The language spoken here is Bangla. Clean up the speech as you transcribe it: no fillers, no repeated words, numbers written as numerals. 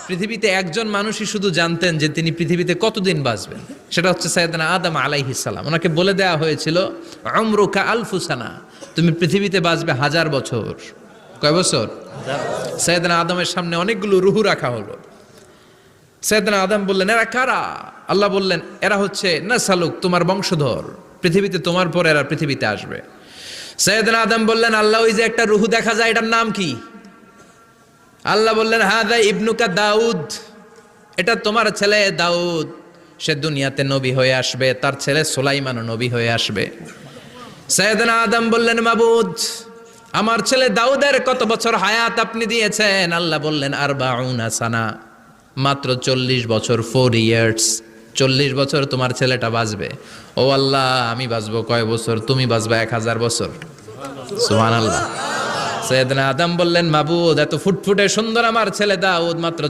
পৃথিবীতে একজন মানুষই শুধু জানতেন যে তিনি পৃথিবীতে কতদিন বাঁচবেন, সেটা হচ্ছে সাইয়েদনা আদম আলাইহিস সালাম। ওনাকে বলে দেওয়া হয়েছিল উমরুকা আলফু সানা, তুমি পৃথিবীতে বাঁচবে 1000 বছর। কয় বছর? সাইয়েদনা আদমের সামনে অনেকগুলো রুহু রাখা হলো। সাইয়েদনা আদম বললেন, এরা কারা? আল্লাহ বললেন, এরা হচ্ছে নাসালুক, তোমার বংশধর, পৃথিবীতে তোমার পর এরা পৃথিবীতে আসবে। সাইয়েদনা আদম বললেন, আল্লাহ ওই যে একটা রুহু দেখা যায়, এটার নাম কি? আল্লাহ বললেন, হাদা ইবনুকা দাউদ, এটা তোমার ছেলে দাউদ, সে দুনিয়াতে নবী হয়ে আসবে, তার ছেলে সুলাইমানও নবী হয়ে আসবে। সাইয়েদনা আদম বললেন, মাবুদ, আমার ছেলে দাউদের কত বছর হায়াত আপনি দিয়েছেন? আল্লাহ বললেন, 40 সানা, মাত্র 40 বছর, 4 ইয়ার্স, 40 বছর তোমার ছেলেটা বাঁচবে। ও আল্লাহ, আমি বাঁচবো কয় বছর? তুমি বাঁচবা 1000 বছর। সুবহানাল্লাহ। সাইয়েদনা আদম বললেন, মাবুদ, এত ফুটফুটে সুন্দর আমার ছেলে দাউদ মাত্র